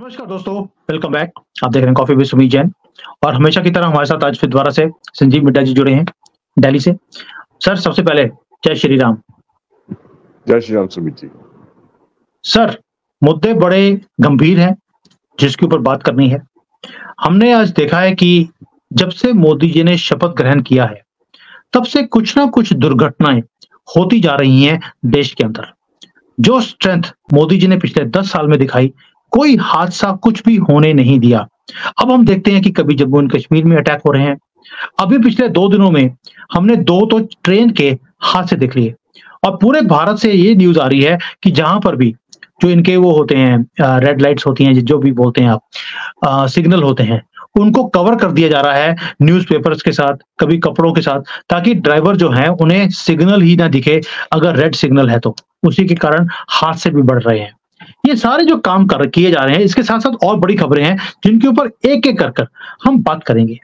नमस्कार दोस्तों, welcome back. आप देख रहे हैं कॉफ़ी विद सुमीत जैन और हमेशा की तरह हमारे साथ आज फिर दोबारा से संजीव मिड्डा जी जुड़े हैं, दिल्ली से। सर सबसे पहले जय श्री राम। जय श्री राम सुमित जी। सर, मुद्दे बड़े गंभीर हैं, जिसके ऊपर बात करनी है। हमने आज देखा है कि जब से मोदी जी ने शपथ ग्रहण किया है, तब से कुछ ना कुछ दुर्घटनाएँ होती जा रही हैं देश के अंदर। जो स्ट्रेंथ मोदी जी ने पिछले 10 साल में दिखाई, कोई हादसा कुछ भी होने नहीं दिया। अब हम देखते हैं कि कभी जम्मू एंड कश्मीर में अटैक हो रहे हैं। अभी पिछले 2 दिनों में हमने 2 तो ट्रेन के हादसे देख लिए और पूरे भारत से ये न्यूज़ आ रही है कि जहाँ पर भी जो इनके वो होते हैं रेड लाइट्स होती हैं, जो भी बोलते हैं आप सिग्नल होते हैं, उनको कवर कर दिया जा रहा है न्यूज़पेपर्स के साथ, कभी कपड़ों के साथ, ताकि ड्राइवर जो हैं उन्हें सिग्नल ही ना दिखे अगर रेड सिग्नल है तो। उसी के कारण हादसे भी बढ़ रहे हैं। ये सारे जो काम कर किए जा रहे हैं, इसके साथ-साथ और बड़ी खबरें हैं, जिनके ऊपर एक-एक कर हम बात करेंगे।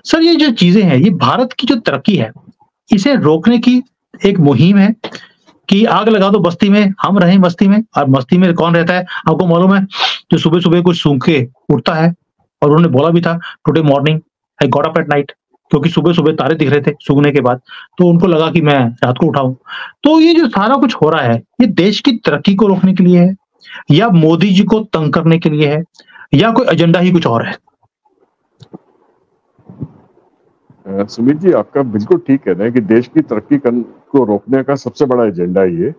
सर, ये जो चीज़ें हैं, ये भारत की जो तरक्की है, इसे रोकने की एक मुहिम है कि आग लगा दो बस्ती में, हम रहें मस्ती में। और मस्ती में कौन रहता है, आपको मालूम है? जो सुबह-सुबह कुछ सूंघ के उठता है और उन्होंने बोला भी था, today morning I got up at night, क्योंकि सुबह-सुबह तारे दिख रहे थे सूंघने के बाद, तो उनको लगा कि मैं रात को उठा हूँ। तो ये जो सारा कुछ हो रहा है, ये देश की तरक्की को रोकने के लिए है या मोदी जी को तंग करने के लिए है या कोई एजेंडा ही कुछ और है? सुमित जी, आपका बिल्कुल ठीक कहना है कि देश की तरक्की को रोकने का सबसे बड़ा एजेंडा है ये।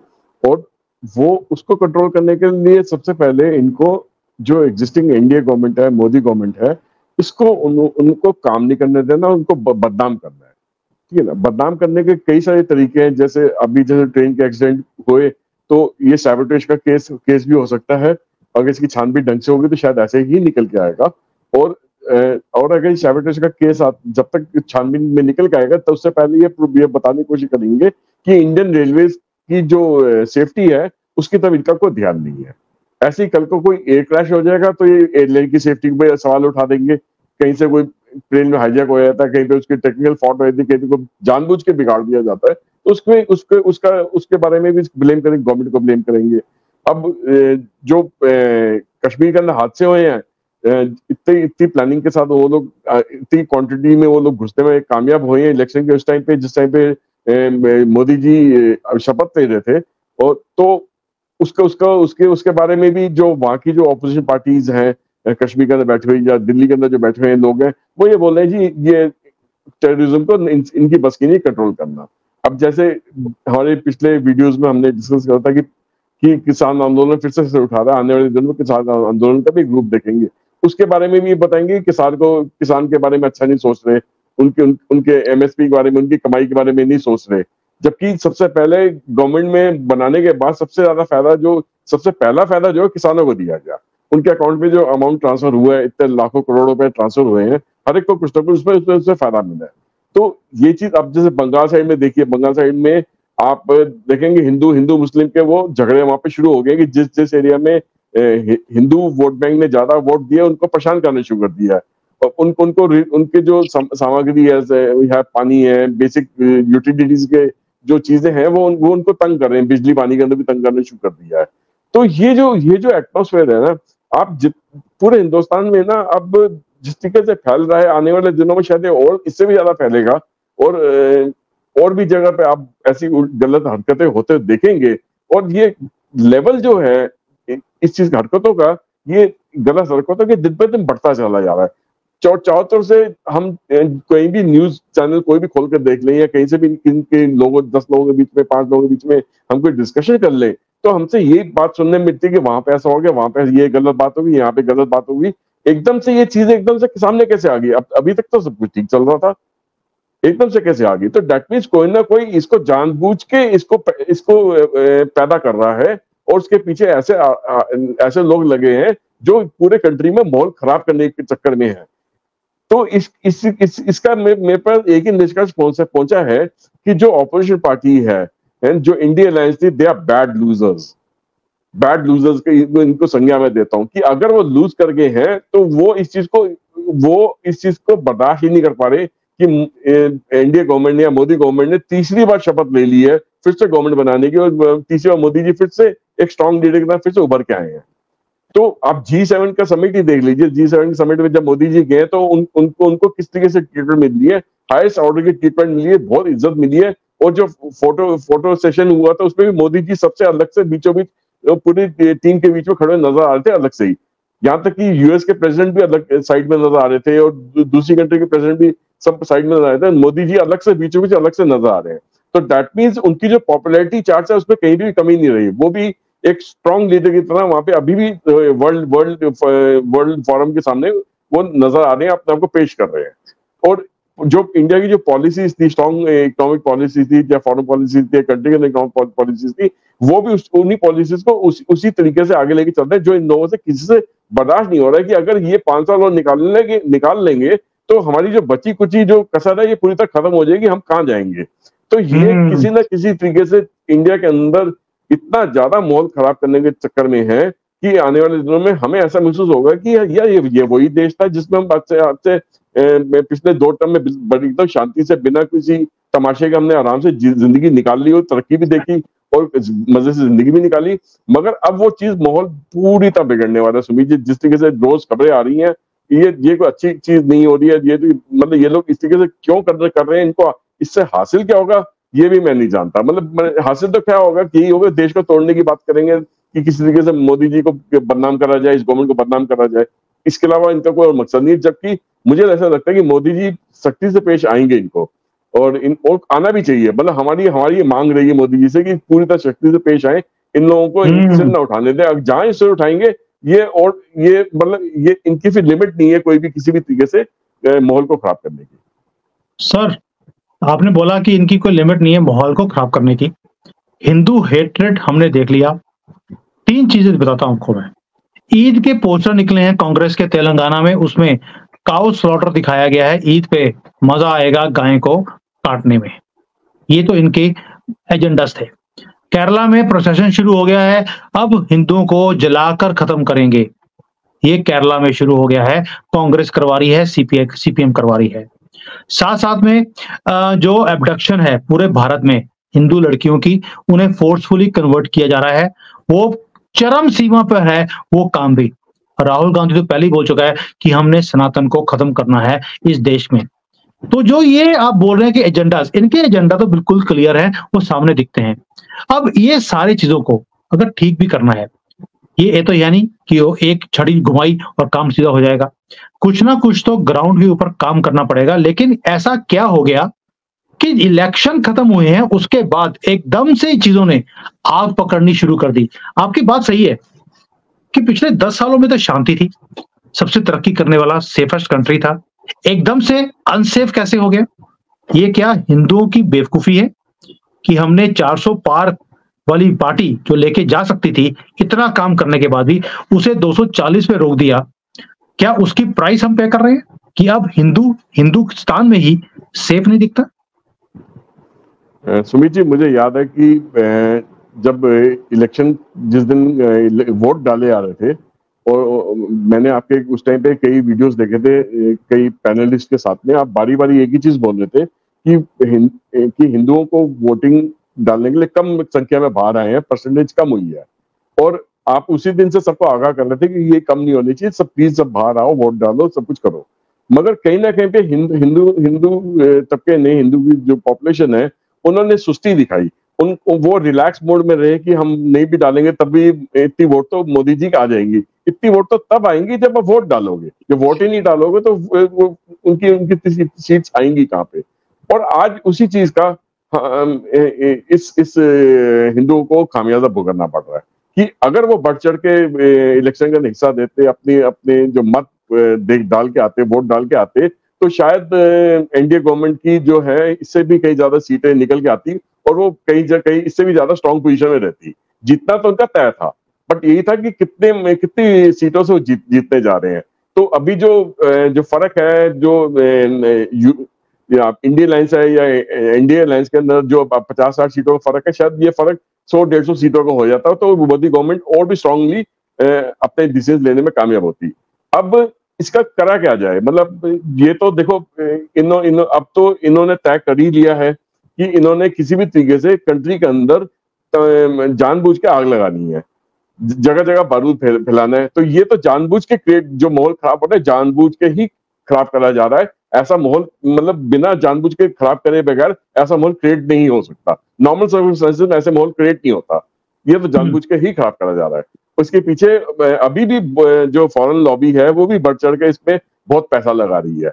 और वो उसको कंट्रोल करने के लिए सबसे पहले इनको जो एग्जिस्टिंग एनडीए गवर्नमेंट है, मोदी गवर्नमेंट है, इसको उनको काम नहीं करने देना, उनको बदनाम करना है। ठीक है ना? बदनाम करने के कई सारे तरीके हैं। जैसे अभी जैसे ट्रेन के एक्सीडेंट हुए, तो ये सैबोटेज का केस भी हो सकता है। अगर इसकी छानबीन ढंग से होगी तो शायद ऐसे ही निकल के आएगा। और और अगर सैबोटेज का केस जब तक छानबीन में निकल के आएगा, तो उससे पहले ये बताने की कोशिश करेंगे कि इंडियन रेलवे की जो सेफ्टी है, उसकी तरफ इनका कोई ध्यान नहीं है। ऐसे ही कल को कोई एयर क्रैश हो जाएगा तो ये एयरलाइन की सेफ्टी पे सवाल उठा देंगे। कहीं से कोई प्लेन में हाईजैक हो जाता है, कहीं पे उसकी टेक्निकल फॉल्ट हो जाती है, कहीं को जानबूझ के बिगाड़ दिया जाता है, तो उसके बारे में भी ब्लेम करेंगे, गवर्नमेंट को ब्लेम करेंगे। अब जो कश्मीर के अंदर हादसे हुए हैं, इतनी प्लानिंग के साथ वो लोग इतनी क्वांटिटी में वो लोग घुसने में कामयाब हुए हैं इलेक्शन के उस टाइम पे, जिस टाइम पे मोदी जी शपथ ले रहे थे। और तो उसके बारे में भी जो वहाँ की जो ऑपोजिशन पार्टीज हैं, कश्मीर के अंदर बैठे हुए या दिल्ली के अंदर जो बैठे हुए लोग हैं, वो ये बोल रहे हैं जी ये टेररिज्म को इनकी बस की नहीं कंट्रोल करना। अब जैसे हमारे पिछले वीडियोस में हमने डिस्कस किया था कि किसान आंदोलन फिर से उठा रहा है। आने वाले दिनों में किसान आंदोलन का भी ग्रुप देखेंगे, उसके बारे में भी बताएंगे कि किसान के बारे में अच्छा नहीं सोच रहे, उनके एमएसपी के बारे में, उनकी कमाई के बारे में नहीं सोच रहे। जबकि सबसे पहले गवर्नमेंट में बनाने के बाद सबसे पहला फायदा जो है किसानों को दिया गया। उनके अकाउंट में जो अमाउंट ट्रांसफर हुआ है, इतने लाखों करोड़ रुपए ट्रांसफर हुए हैं, हर एक को कुछ ना कुछ उसमें फायदा मिला है। तो ये चीज अब जैसे बंगाल साइड में देखिए, बंगाल साइड में आप देखेंगे हिंदू मुस्लिम के वो झगड़े वहां पे शुरू हो गए कि जिस एरिया में हिंदू वोट बैंक ने ज्यादा वोट दिया, उनको परेशान करना शुरू कर दिया है। और उनके जो सामग्री है, पानी है, बेसिक यूटिलिटीज के जो चीजें हैं, वो उनको तंग कर रहे हैं। बिजली पानी के अंदर भी तंग करना शुरू कर दिया है। तो ये जो एटमॉस्फेयर है ना, आप पूरे हिंदुस्तान में ना, अब जिस तरीके से फैल रहा है, आने वाले दिनों में शायद और इससे भी ज्यादा फैलेगा। और भी जगह पे आप ऐसी गलत हरकतें होते देखेंगे। और ये लेवल जो है इस चीज हरकतों का, ये गलत हरकतों के दिन पे दिन बढ़ता चला जा रहा है। चारों तरफ से हम कहीं भी न्यूज चैनल कोई भी खोल कर देख लें, या कहीं से भी इनके लोगों 10 लोगों के बीच में, 5 लोगों के बीच में हम कोई डिस्कशन कर ले, तो हमसे ये बात सुनने में मिलती है कि वहां पे ऐसा हो गया, वहां पे ये गलत बात होगी, यहाँ पे गलत बात होगी। एकदम से ये चीजें एकदम से सामने कैसे आ गई? अभी तक तो सब कुछ ठीक चल रहा था, एकदम से कैसे आ गई? तो दैट मीन्स कोई ना कोई इसको जानबूझ के इसको पैदा कर रहा है, और उसके पीछे ऐसे लोग लगे हैं जो पूरे कंट्री में माहौल खराब करने के चक्कर में है। तो इसका मेरे पास एक ही निष्कर्ष पहुंचा है कि जो ऑपोजिशन पार्टी है, जो इंडिया अलायंस थी, दे आर बैड लूजर्स के इनको संज्ञा में देता हूं कि अगर वो लूज कर गए हैं, तो वो इस चीज को बर्दाश्त ही नहीं कर पा रहे कि एनडीए गवर्नमेंट ने या मोदी गवर्नमेंट ने तीसरी बार शपथ ले ली है फिर से गवर्नमेंट बनाने की, और तीसरी बार मोदी जी फिर से एक स्ट्रांग लीडर के साथ फिर से उभर के आए हैं। तो आप G7 का समिट ही देख लीजिए, G7 के समिट में जब मोदी जी गए तो उनको किस तरीके से ट्रीटमेंट मिली है, हाईएस्ट ऑर्डर की ट्रीटमेंट मिली है, बहुत इज्जत मिली है। और जो फोटो सेशन हुआ था उसमें भी मोदी जी सबसे अलग से बीचों बीच पूरी टीम के बीच में खड़े नजर आ रहे थे अलग से ही। यहाँ तक कि यूएस के प्रेसिडेंट भी अलग साइड में नजर आ रहे थे और दूसरी कंट्री के प्रेसिडेंट भी सब साइड में नजर आ रहे थे, मोदी जी अलग से बीचों बीच अलग से नजर आ रहे हैं। तो दैट मीन्स उनकी जो पॉपुलैरिटी चार्ट है उसमें कहीं भी कमी नहीं रही, वो भी एक स्ट्रॉन्ग लीडर की तरह वहां पे अभी भी वर्ल्ड फोरम के सामने वो नजर आ रहे हैं, अपने आप को पेश कर रहे हैं। और जो इंडिया की जो पॉलिसीज थी, स्ट्रॉन्ग इकोनॉमिक पॉलिसी थी या फॉरेन पॉलिसी थी, कंट्री के इकोनॉमिक पॉलिसीज थी, वो भी उन्हीं पॉलिसीज को उसी तरीके से आगे लेके चल रहे हैं, जो इन लोगों से किसी से बर्दाश्त नहीं हो रहा है कि अगर ये 5 साल और निकाल लेंगे तो हमारी जो बची कुची जो कसर है ये पूरी तरह खत्म हो जाएगी, हम कहाँ जाएंगे। तो ये किसी ना किसी तरीके से इंडिया के अंदर इतना ज्यादा माहौल खराब करने के चक्कर में है कि आने वाले दिनों में हमें ऐसा महसूस होगा कि यार ये वही देश था जिसमें हम आज से पिछले 2 टर्म में बड़ी एकदम शांति से बिना किसी तमाशे के हमने आराम से जिंदगी निकाल ली और तरक्की भी देखी और मजे से जिंदगी भी निकाली। मगर अब वो चीज माहौल पूरी तरह बिगड़ने वाला है सुमित जी, जिस तरीके से रोज खबरें आ रही हैं ये कोई अच्छी चीज नहीं हो रही है। ये मतलब ये लोग इस तरीके से क्यों कर रहे हैं, इनको इससे हासिल क्या होगा ये भी मैं नहीं जानता। मतलब हासिल तो क्या होगा कि यही होगा, देश को तोड़ने की बात करेंगे कि किसी तरीके से मोदी जी को बदनाम करा जाए, इस गवर्नमेंट को बदनाम करा जाए, इसके अलावा इनका कोई और मकसद नहीं। जबकि मुझे ऐसा लगता है कि मोदी जी सख्ती से पेश आएंगे इनको और आना भी चाहिए। मतलब हमारी ये मांग रही है मोदी जी से कि पूरी तरह सख्ती से पेश आए, इन लोगों को सिर न उठाने दें। अब जहां सिर उठाएंगे ये मतलब ये इनकी फिर लिमिट नहीं है कोई भी किसी भी तरीके से माहौल को खराब करने की। सर, आपने बोला कि इनकी कोई लिमिट नहीं है माहौल को खराब करने की। हिंदू हेट्रेड हमने देख लिया। 3 चीजें बताता हूं आपको मैं। ईद के पोस्टर निकले हैं कांग्रेस के तेलंगाना में, उसमें काऊ स्लॉटर दिखाया गया है, ईद पे मजा आएगा गाय को काटने में। ये तो इनके एजेंडास थे। केरला में प्रोसेशन शुरू हो गया है, अब हिंदुओं को जलाकर खत्म करेंगे। ये केरला में शुरू हो गया है, कांग्रेस करवा रही है, सीपीएम करवा रही है। साथ-साथ में जो एब्डक्शन है पूरे भारत में हिंदू लड़कियों की, उन्हें फोर्सफुली कन्वर्ट किया जा रहा है, वो चरम सीमा पर है वो काम भी। राहुल गांधी तो पहले ही बोल चुका है कि हमने सनातन को खत्म करना है इस देश में। तो जो ये आप बोल रहे हैं कि एजेंडास, इनके एजेंडा तो बिल्कुल क्लियर है, वो सामने दिखते हैं। अब ये सारी चीजों को अगर ठीक भी करना है, ये तो यानी कि वो एक छड़ी घुमाई और काम सीधा हो जाएगा। कुछ ना कुछ तो ग्राउंड के ऊपर काम करना पड़ेगा। लेकिन ऐसा क्या हो गया कि इलेक्शन खत्म हुए हैं, उसके बाद एकदम से चीजों ने आग पकड़नी शुरू कर दी। आपकी बात सही है कि पिछले 10 सालों में तो शांति थी, सबसे तरक्की करने वाला सेफेस्ट कंट्री था, एकदम से अनसेफ कैसे हो गया? ये क्या हिंदुओं की बेवकूफी है कि हमने 400 पार वाली पार्टी जो लेके जा सकती थी, इतना काम करने के बाद भी उसे 240 पे रोक दिया। क्या उसकी प्राइस हम पे कर रहे हैं कि अब हिंदुस्तान में ही सेफ नहीं दिखता? सुमित जी, मुझे याद है कि जब इलेक्शन जिस दिन वोट डाले आ रहे थे और मैंने आपके उस टाइम पे कई वीडियोस देखे थे कई पैनलिस्ट के साथ में, आप बारी बारी एक ही चीज बोल रहे थे कि हिंदुओं को वोटिंग डालने के लिए कम संख्या में बाहर आए हैं, परसेंटेज कम हुई है। और आप उसी दिन से सबको आगाह कर रहे थे कि ये कम नहीं होनी चाहिए, सब प्लीज सब बाहर आओ, वोट डालो, सब कुछ करो। मगर कहीं ना कहीं पे हिंदू तबके ने, हिंदू की जो पॉपुलेशन है, उन्होंने सुस्ती दिखाई। वो रिलैक्स मोड में रहे कि हम नहीं भी डालेंगे तब भी इतनी वोट तो मोदी जी की आ जाएंगी। इतनी वोट तो तब आएंगी जब आप वोट डालोगे, जब वोट ही नहीं डालोगे तो वो उनकी सीट्स आएंगी कहाँ पे। और आज उसी चीज का इस हिंदुओं को खामियाजा भुगतना पड़ रहा है कि अगर वो बढ़ चढ़ के इलेक्शन का हिस्सा देते, अपने अपने जो मत डाल के आते, वोट डाल के आते, तो शायद एनडीए गवर्नमेंट की जो है इससे भी कई ज्यादा सीटें निकल के आती और वो कहीं इससे भी ज्यादा स्ट्रांग पोजीशन में रहती। जीतना तो उनका तय था, बट यही था कि कितनी सीटों से वो जीतने जा रहे हैं। तो अभी जो फर्क है, जो इंडियन अलायंस है या एनडीए अलायंस के अंदर जो 50-60 सीटों का फर्क है, शायद ये फर्क 100-150 सीटों का हो जाता तो मोदी गवर्नमेंट और भी स्ट्रांगली अपने डिसीजन लेने में कामयाब होती। अब इसका करा क्या जाए? मतलब ये तो देखो, अब तो इन्होंने तय कर ही लिया है कि इन्होंने किसी भी तरीके से कंट्री के अंदर जानबूझ के आग लगानी है। जगह जगह बारूद फैलाना है। तो ये तो जानबूझ के क्रिएट, जो माहौल खराब हो रहा है जानबूझ के ही खराब करा जा रहा है। ऐसा माहौल मतलब बिना जानबूझ के खराब करे बगैर ऐसा माहौल क्रिएट नहीं हो सकता। नॉर्मल सर्कमस्टेंसेस में ऐसे माहौल क्रिएट नहीं होता। ये तो जानबूझ के ही खराब करा जा रहा है। उसके पीछे अभी भी जो फॉरेन लॉबी है वो भी बढ़ चढ़ के इसमें बहुत पैसा लगा रही है।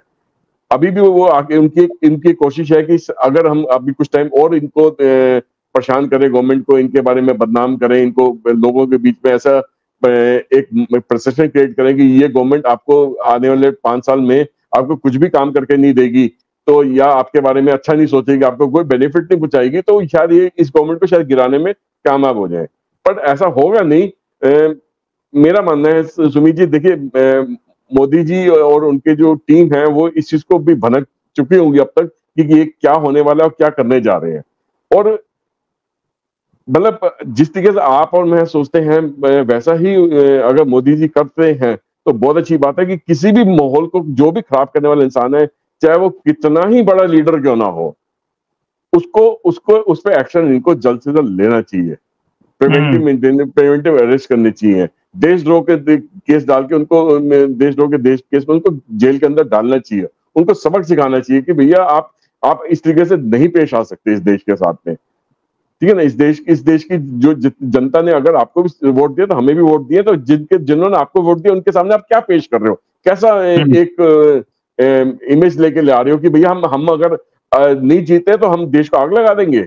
अभी भी वो आगे उनकी इनकी कोशिश है कि अगर हम अभी कुछ टाइम और इनको परेशान करें, गवर्नमेंट को इनके बारे में बदनाम करें, इनको लोगों के बीच में ऐसा एक परसेप्शन क्रिएट करें कि ये गवर्नमेंट आपको आने वाले 5 साल में आपको कुछ भी काम करके नहीं देगी, तो या आपके बारे में अच्छा नहीं सोचेगी, आपको कोई बेनिफिट नहीं पहुंचाएगी, तो शायद ये इस गवर्नमेंट को शायद गिराने में कामयाब हो जाए। पर ऐसा होगा नहीं। मेरा मानना है सुमित जी, देखिए मोदी जी और उनके जो टीम है वो इस चीज को भी भनक चुकी होंगी अब तक कि ये क्या होने वाला है और क्या करने जा रहे हैं। और मतलब जिस तरीके से आप और मैं सोचते हैं वैसा ही अगर मोदी जी करते हैं तो बहुत अच्छी बात है कि किसी भी माहौल को जो भी खराब करने वाला इंसान है, चाहे वो कितना ही बड़ा लीडर क्यों ना हो, उसको उसको उस पर एक्शन इनको जल्द से जल्द लेना चाहिए। प्रिवेंटिव अरेस्ट करनी चाहिए। देशद्रोह के केस डाल के उनको देशद्रोह के केस में उनको जेल के अंदर डालना चाहिए। उनको सबक सिखाना चाहिए कि भैया आप इस तरीके से नहीं पेश आ सकते इस देश के साथ में। ठीक है ना? इस देश की जो जनता ने अगर आपको भी वोट दिया तो हमें भी वोट दिए, तो जिन्होंने आपको वोट दिया उनके सामने आप क्या पेश कर रहे हो? कैसा एक इमेज लेके ले आ रहे हो कि भैया हम अगर नहीं जीते तो हम देश को आग लगा देंगे।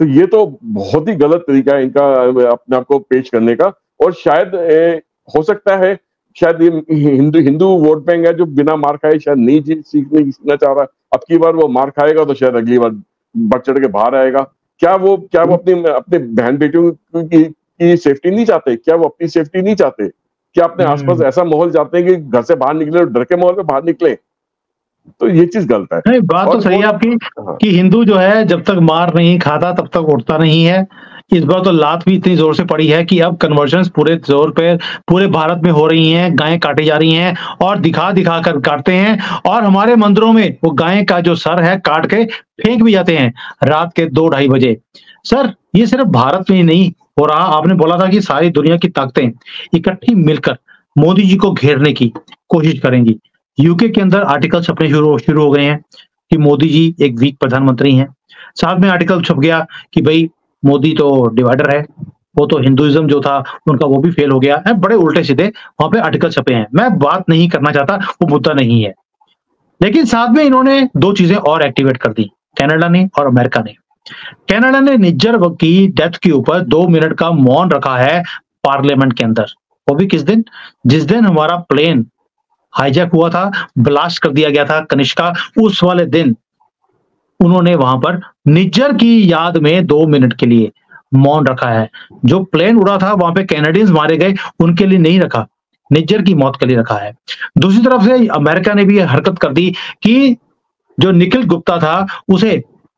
तो ये तो बहुत ही गलत तरीका है इनका अपने आप को पेश करने का। और शायद हो सकता है शायद ये हिंदू वोट बैंक है जो बिना मार खाए शायद नहीं सीखना चाह रहा। अब की बार वो मार खाएगा तो शायद अगली बार बढ़ चढ़ के बाहर आएगा। क्या वो अपने बहन बेटियों की सेफ्टी नहीं चाहते? क्या वो अपनी सेफ्टी नहीं चाहते? क्या अपने आसपास ऐसा माहौल चाहते हैं कि घर से बाहर निकले और डर के माहौल में बाहर निकले? तो ये चीज गलत है। नहीं, बात तो सही है आपकी कि हिंदू जो है जब तक मार नहीं खाता तब तक उठता नहीं है। इस बार तो लात भी इतनी जोर से पड़ी है कि अब कन्वर्जन्स पूरे जोर पे पूरे भारत में हो रही हैं, गायें काटी जा रही हैं और दिखा कर काटते हैं और हमारे मंदिरों में वो गाय का जो सर है काट के फेंक भी जाते हैं रात के 2 ढाई बजे। सर, ये सिर्फ भारत में ही नहीं हो रहा, आपने बोला था कि सारी दुनिया की ताकतें इकट्ठी मिलकर मोदी जी को घेरने की कोशिश करेंगी। यूके के अंदर आर्टिकल छपने शुरू हो गए हैं कि मोदी जी एक वीक प्रधानमंत्री हैं। साथ में आर्टिकल छप गया कि भई मोदी तो डिवाइडर है, वो तो हिंदुइज्म जो था उनका वो भी फेल हो गया है। बड़े उल्टे-सीधे वहाँ पे आर्टिकल छपे हैं। मैं बात नहीं करना चाहता, वो मुद्दा नहीं है। लेकिन साथ में इन्होंने 2 चीजें और एक्टिवेट कर दी, कनाडा ने और अमेरिका ने। कनाडा ने निज्जर की डेथ के ऊपर 2 मिनट का मौन रखा है पार्लियामेंट के अंदर। वो भी किस दिन? जिस दिन हमारा प्लेन हाईजैक हुआ था, ब्लास्ट कर दिया गया था कनिष्का, उस वाले दिन उन्होंने वहां पर निज्जर की याद में 2 मिनट के लिए मौन रखा है। जो प्लेन उड़ा था वहां पे कैनेडियंस मारे गए, उनके लिए नहीं रखा, निज्जर की मौत के लिए रखा है। दूसरी तरफ से अमेरिका ने भी हरकत कर दी कि जो निखिल गुप्ता था उसे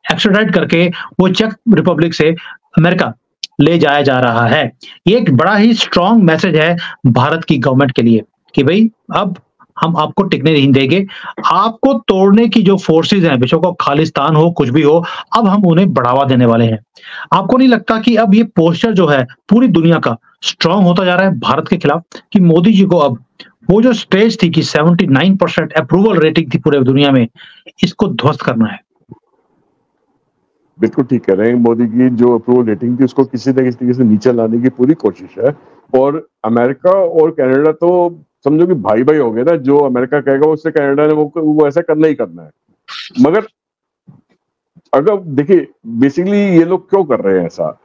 एक्स्ट्राडाइट करके वो चेक रिपब्लिक से अमेरिका ले जाया जा रहा है। ये एक बड़ा ही स्ट्रॉन्ग मैसेज है भारत की गवर्नमेंट के लिए कि भाई अब हम आपको टिकने नहीं देंगे। आपको तोड़ने की जो फोर्सेस हैं, बेशक वो खालिस्तान हो, कुछ भी हो, अब हम उन्हें बढ़ावा देने वाले हैं। आपको नहीं लगता कि अब ये पोस्चर जो है पूरी दुनिया का स्ट्रॉन्ग होता जा रहा है भारत के खिलाफ कि मोदी जी को अब वो जो स्टेज थी कि 79% अप्रूवल रेटिंग थी पूरे दुनिया में, इसको ध्वस्त करना है? बिल्कुल ठीक कह रहे हैं। मोदी की जो अप्रूवल रेटिंग थी उसको किसी न किसी तरीके से नीचे लाने की पूरी कोशिश है। और अमेरिका और कनाडा तो समझो कि भाई भाई हो गए ना, जो अमेरिका कहेगा उससे कनाडा ने वो ऐसा करना ही करना है। मगर अगर देखिए बेसिकली ये लोग क्यों कर रहे हैं ऐसा,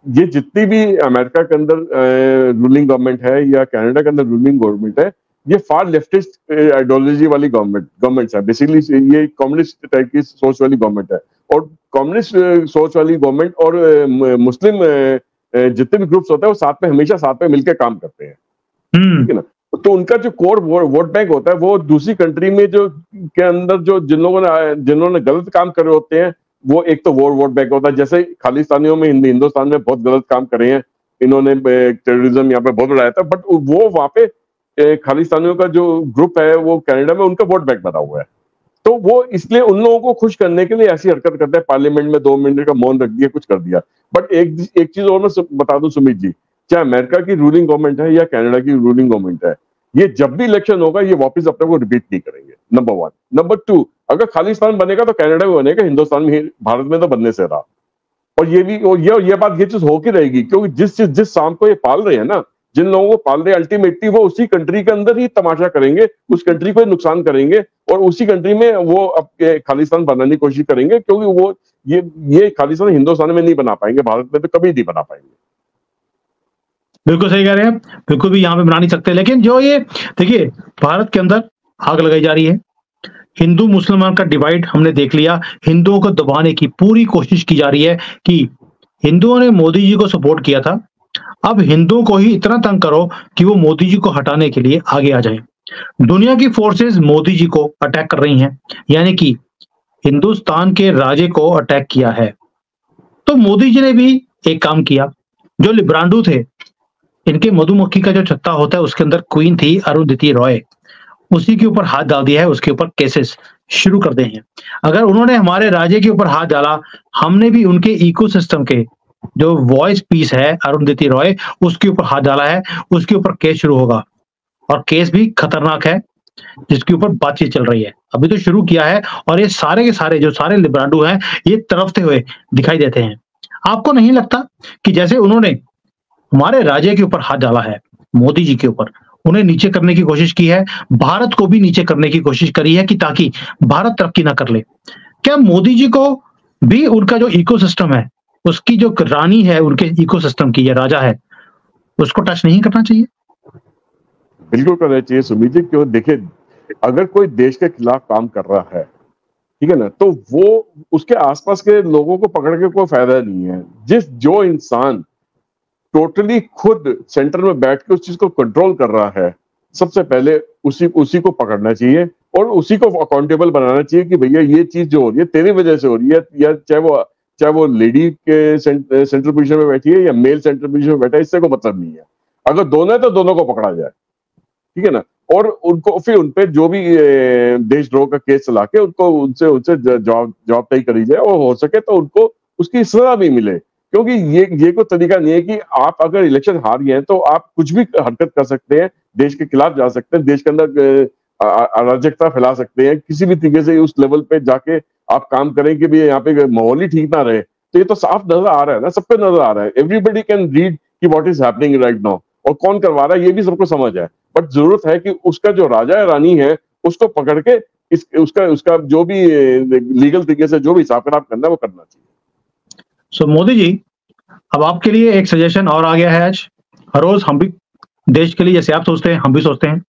ये जितनी भी अमेरिका के अंदर रूलिंग गवर्नमेंट है या कनाडा के अंदर रूलिंग गवर्नमेंट है, ये फार लेफ्टिस्ट आइडियोलॉजी वाली गवर्नमेंट्स है। बेसिकली ये कम्युनिस्ट टाइप की सोच वाली गवर्नमेंट है। और कम्युनिस्ट सोच वाली गवर्नमेंट और मुस्लिम जितने भी ग्रुप्स होते हैं वो साथ में हमेशा साथ में मिलकर काम करते हैं। ठीक है ना? तो उनका जो कोर वोट बैंक होता है वो दूसरी कंट्री में जो के अंदर जो जिन्होंने गलत काम करे होते हैं, वो एक तो वोट बैंक होता है। जैसे खालिस्तानियों में हिंदुस्तान में बहुत गलत काम करे हैं इन्होंने, टेररिज्म यहाँ पे बहुत बढ़ाया था, बट वो वहां पे खालिस्तानियों का जो ग्रुप है वो कनाडा में उनका वोट बैंक बना हुआ है। तो वो इसलिए उन लोगों को खुश करने के लिए ऐसी हरकत करते हैं, पार्लियामेंट में 2 मिनट का मौन रख दिया, कुछ कर दिया। बट एक चीज और मैं बता दूं सुमित जी, चाहे अमेरिका की रूलिंग गवर्नमेंट है या कनाडा की रूलिंग गवर्नमेंट है, ये जब भी इलेक्शन होगा ये वापस अपने को रिपीट नहीं करेंगे, नंबर 1। नंबर 2, अगर खालिस्तान बनेगा तो कनाडा में बनेगा, हिंदुस्तान में, भारत में तो बनने से रहा। और ये भी, और ये बात, ये चीज होके रहेगी, क्योंकि जिस शाम को ये पाल रहे हैं ना, जिन लोगों को पाल रहे हैं, अल्टीमेटली वो उसी कंट्री के अंदर ही तमाशा करेंगे, उस कंट्री को नुकसान करेंगे, और उसी कंट्री में वो अब खालिस्तान बनाने की कोशिश करेंगे, क्योंकि वो ये खालिस्तान हिंदुस्तान में नहीं बना पाएंगे, भारत में तो कभी नहीं बना पाएंगे। बिल्कुल सही कह रहे हैं, बिल्कुल भी यहाँ पे बना नहीं सकते। लेकिन जो ये देखिए, भारत के अंदर आग लगाई जा रही है, हिंदू मुसलमान का डिवाइड हमने देख लिया, हिंदुओं को दबाने की पूरी कोशिश की जा रही है कि हिंदुओं ने मोदी जी को सपोर्ट किया था, अब हिंदुओं को ही इतना तंग करो कि वो मोदी जी को हटाने के लिए आगे आ जाए। दुनिया की फोर्सेस मोदी जी को अटैक कर रही हैं, यानी कि हिंदुस्तान के राजे को अटैक किया है। तो मोदी जी ने भी एक काम किया, जो लिब्रांडू थे, इनके मधुमक्खी का जो छत्ता होता है उसके अंदर क्वीन थी अरुंधति रॉय, उसी के ऊपर हाथ डाल दिया है, उसके ऊपर केसेस शुरू कर दिए हैं। अगर उन्होंने हमारे राजे के ऊपर हाथ डाला, हमने भी उनके इकोसिस्टम के जो वॉइस पीस है अरुंधति रॉय, उसके ऊपर हाथ डाला है, उसके ऊपर केस शुरू होगा, और केस भी खतरनाक है, जिसके ऊपर बातचीत चल रही है, अभी तो शुरू किया है। और ये सारे के सारे जो सारे लिब्रांडो हैं, ये तरफते हुए दिखाई देते हैं। आपको नहीं लगता कि जैसे उन्होंने हमारे राजे के ऊपर हाथ डाला है, मोदी जी के ऊपर, उन्हें नीचे करने की कोशिश की है, भारत को भी नीचे करने की कोशिश करी है कि ताकि भारत तरक्की ना कर ले। क्या मोदी जी को भी उनका जो इकोसिस्टम है, उसकी जो रानी है, उनके इकोसिस्टम की, या राजा है, उसको टच नहीं करना चाहिए? बिल्कुल करना चाहिए सुमित जी, क्यों, देखिए, अगर कोई देश के खिलाफ काम कर रहा है, ठीक है ना, तो वो उसके आसपास के लोगों को पकड़ के कोई फायदा नहीं है। जो इंसान टोटली खुद सेंटर में बैठ के उस चीज को कंट्रोल कर रहा है, सबसे पहले उसी को पकड़ना चाहिए और उसी को अकाउंटेबल बनाना चाहिए कि भैया ये चीज जो हो रही है तेरी वजह से हो रही है, या चाहे वो लेडी के सेंट्रल पोजीशन में बैठी है या मेल सेंट्रल पोजीशन में बैठा है, इससे कोई मतलब नहीं है। अगर दोनों है तो दोनों को पकड़ा जाए, ठीक है ना, और उनको फिर उनपे जो भी देशद्रोह का केस चला के उनको उनसे जवाबदेही करी जाए, और हो सके तो उनको उसकी सजा भी मिले। क्योंकि ये कोई तरीका नहीं है कि आप अगर इलेक्शन हार गए हैं तो आप कुछ भी हरकत कर सकते हैं, देश के खिलाफ जा सकते हैं, देश के अंदर अराजकता फैला सकते हैं, किसी भी तरीके से उस लेवल पे जाके आप काम करें कि भी यहाँ पे माहौल ही ठीक ना रहे। तो ये तो साफ नजर आ रहा है ना, सबको नजर आ रहा है, एवरीबडी कैन रीड कि what is happening right now, और कौन करवा रहा है ये भी सबको समझ है। बट जरूरत है कि उसका जो राजा या रानी है उसको पकड़ के उसका जो भी लीगल तरीके से जो भी हिसाब किताब करना है वो करना चाहिए। सो मोदी जी, अब आपके लिए एक सजेशन और आ गया है आज। हर रोज हम भी देश के लिए, जैसे आप सोचते हैं हम भी सोचते हैं,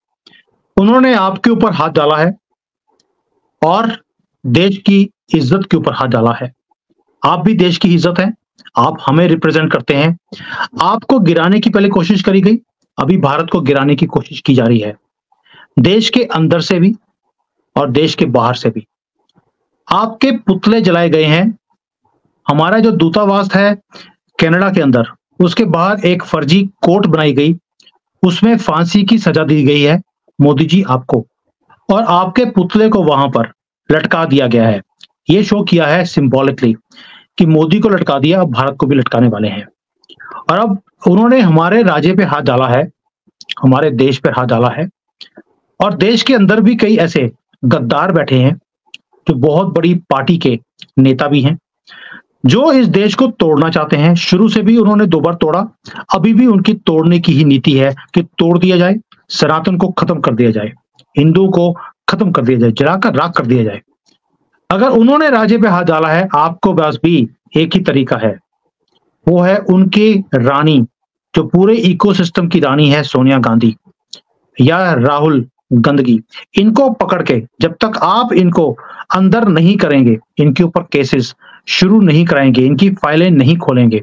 उन्होंने आपके ऊपर हाथ डाला है और देश की इज्जत के ऊपर हाथ डाला है। आप भी देश की इज्जत है, आप हमें रिप्रेजेंट करते हैं। आपको गिराने की पहले कोशिश करी गई, अभी भारत को गिराने की कोशिश की जा रही है, देश के अंदर से भी और देश के बाहर से भी। आपके पुतले जलाए गए हैं। हमारा जो दूतावास है कनाडा के अंदर, उसके बाहर एक फर्जी कोर्ट बनाई गई, उसमें फांसी की सजा दी गई है मोदी जी आपको, और आपके पुतले को वहां पर लटका दिया गया है। ये शो किया है सिंबॉलिकली कि मोदी को लटका दिया, अब भारत को भी लटकाने वाले हैं। और अब उन्होंने हमारे राजे पे हाथ डाला है, हमारे देश पे हाथ डाला है, और देश के अंदर भी कई ऐसे गद्दार बैठे हैं जो बहुत बड़ी पार्टी के नेता भी हैं, जो इस देश को तोड़ना चाहते हैं। शुरू से भी उन्होंने 2 बार तोड़ा, अभी भी उनकी तोड़ने की ही नीति है कि तोड़ दिया जाए, सनातन को खत्म कर दिया जाए, हिंदू को खत्म कर दिया जाए, जलाकर राख कर दिया जाए। अगर उन्होंने राजे पे हाथ डाला है, आपको बस भी एक ही तरीका है, वो है उनकी रानी, जो पूरे इकोसिस्टम की रानी है, सोनिया गांधी या राहुल गंदगी। इनको पकड़ के जब तक आप इनको अंदर नहीं करेंगे, इनके ऊपर केसेस शुरू नहीं कराएंगे, इनकी फाइलें नहीं खोलेंगे,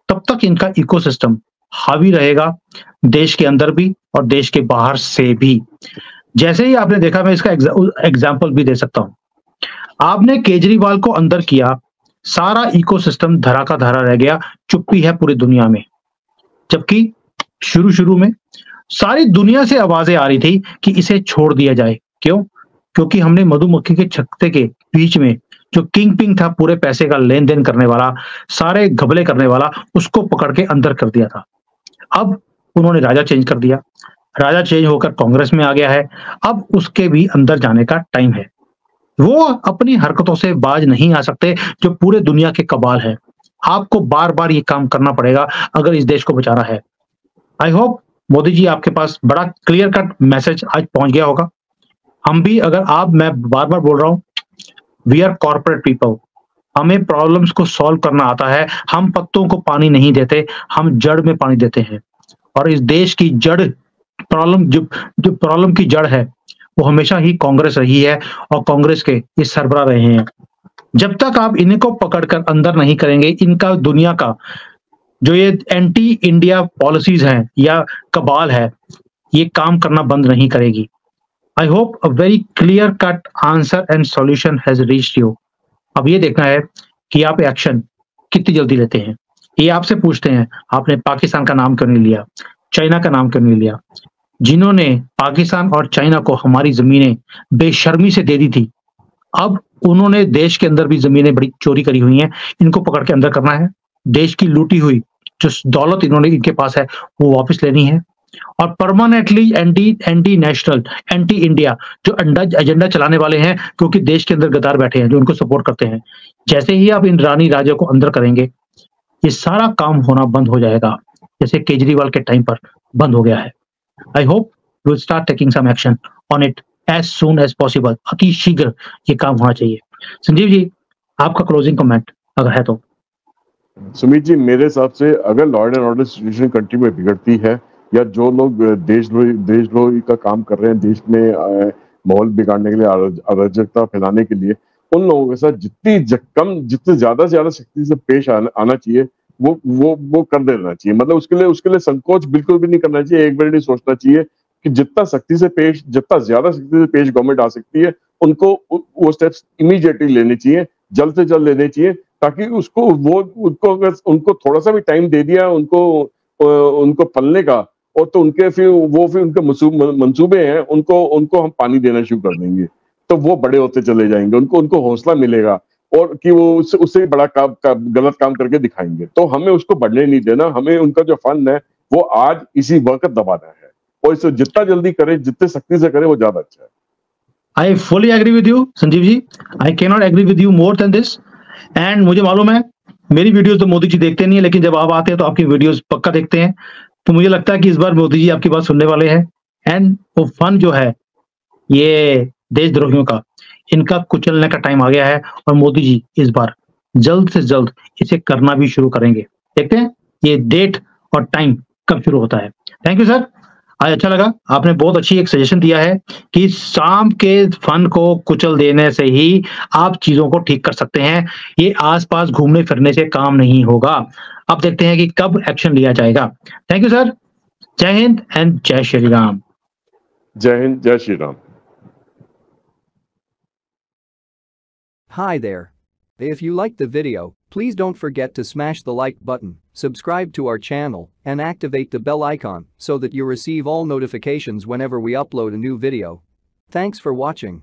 तब तक इनका इकोसिस्टम हावी रहेगा, देश के अंदर भी और देश के बाहर से भी। जैसे ही आपने देखा, मैं इसका एग्जाम्पल भी दे सकता हूं, आपने केजरीवाल को अंदर किया, सारा इकोसिस्टम धरा का धरा रह गया, चुप्पी है पूरी दुनिया में। जबकि शुरू में सारी दुनिया से आवाजें आ रही थी कि इसे छोड़ दिया जाए। क्यों? क्योंकि हमने मधुमक्खी के छत्ते के बीच में जो किंग पिंग था, पूरे पैसे का लेन देन करने वाला, सारे घबले करने वाला, उसको पकड़ के अंदर कर दिया था। अब उन्होंने राजा चेंज कर दिया, राजा चेंज होकर कांग्रेस में आ गया है, अब उसके भी अंदर जाने का टाइम है। वो अपनी हरकतों से बाज नहीं आ सकते जो पूरे दुनिया के कबाल है। आपको बार-बार ये काम करना पड़ेगा अगर इस देश को बचाना है। आई होप मोदी जी आपके पास बड़ा क्लियर कट मैसेज आज पहुँच गया होगा। हम भी अगर आप मैं बार-बार बोल रहा हूँ, वी आर कॉर्पोरेट पीपल, हमें प्रॉब्लम्स को सॉल्व करना आता है, हम पत्तों को पानी नहीं देते, हम जड़ में पानी देते हैं। और इस देश की जड़ प्रॉब्लम जो जो प्रॉब्लम की जड़ है, वो हमेशा ही कांग्रेस रही है और कांग्रेस के ये सरबराह रहे हैं। जब तक आप इनको पकड़कर अंदर नहीं करेंगे, इनका दुनिया का जो ये एंटी इंडिया पॉलिसीज़ हैं या कबाल है, ये काम करना बंद नहीं करेगी। I hope a very clear cut answer and solution has reached you. अब ये देखना है कि आप एक्शन कितनी जल्दी लेते हैं। ये आपसे पूछते हैं, आपने पाकिस्तान का नाम क्यों नहीं लिया? चाइना का नाम क्यों नहीं लिया? जिन्होंने पाकिस्तान और चाइना को हमारी ज़मीनें बेशर्मी से दे दी थी, अब उन्होंने देश के अंदर भी ज़मीनें बड़ी चोरी करी हुई हैं, इनको पकड़ के अंदर करना है। देश की लूटी हुई जो दौलत इन्होंने इनके पास है, वो वापस लेनी है और permanently anti anti national, anti India जो अंडा एजेंडा चलाने वाले हैं क्योंकि देश के अंदर गद्दार बैठे हैं, जो उनको सपोर्ट करते हैं। जैसे ही आप इन रानी राजा को अंदर करेंगे, ये सारा काम होना बंद हो जाएगा, जैसे केजरीवाल के टाइम पर बंद हो गया है। I hope you will start taking some action on it as soon as possible. अति शीघ्र ये काम होना चाहिए। संजीव जी, आपका क्लोजिंग कमेंट अगर है तो? सुमित जी, मेरे हिसाब से अगर law and order situation country में बिगड़ती है या जो लोग देशद्रोही का काम कर रहे हैं, देश में माहौल बिगाड़ने के लिए, अराजकता फैलाने के लिए, उन लोगों के साथ जितने ज्यादा से ज्यादा सख्ती से पेश आना चाहिए, वो कर देना चाहिए। मतलब उसके लिए संकोच बिल्कुल भी नहीं करना चाहिए। एक बार नहीं सोचना चाहिए कि जितना ज्यादा सख्ती से पेश गवर्नमेंट आ सकती है, उनको वो स्टेप्स इमीडिएटली लेने चाहिए, जल्द से जल्द लेने चाहिए, ताकि उनको थोड़ा सा भी टाइम दे दिया उनको पलने का, और तो फिर उनके मंसूबे हैं, उनको हम पानी देना शुरू कर देंगे, तो वो बड़े होते चले जाएंगे, उनको हौसला मिलेगा और कि वो उससे बड़ा गलत काम करके दिखाएंगे। तो हमें उसको बढ़ने नहीं देना, हमें उनका जो फंड है वो आज इसी वक्त दबाना है, और इसे जितना जल्दी करें, जितने सख्ती से करें, वो ज्यादा अच्छा है। I fully agree with you Sanjeev ji. I can not agree with you more than this. And मुझे मालूम है मेरी वीडियोस तो मोदी जी देखते नहीं है, लेकिन जब आप आते हैं तो आपकी वीडियोस पक्का देखते हैं। तो मुझे लगता है कि इस बार मोदी जी आपकी बात सुनने वाले हैं। एंड वो फन जो है ये देशद्रोहियों का, इनका कुचलने का टाइम आ गया है और मोदी जी इस बार जल्द से जल्द इसे करना भी शुरू करेंगे। देखते हैं ये डेट और टाइम कब शुरू होता है। थैंक यू सर, आज अच्छा लगा। आपने बहुत अच्छी एक सजेशन दिया है कि शाम के फन को कुचल देने से ही आप चीजों को ठीक कर सकते हैं। ये आसपास घूमने फिरने से काम नहीं होगा। अब देखते हैं कि कब एक्शन लिया जाएगा। Thank you sir. जय हिंद एंड जय श्री राम। जय हिंद, जय Shri Ram. Hi there. If you liked the video, please don't forget to smash the like button, subscribe to our channel, and activate the bell icon so that you receive all notifications whenever we upload a new video. Thanks for watching.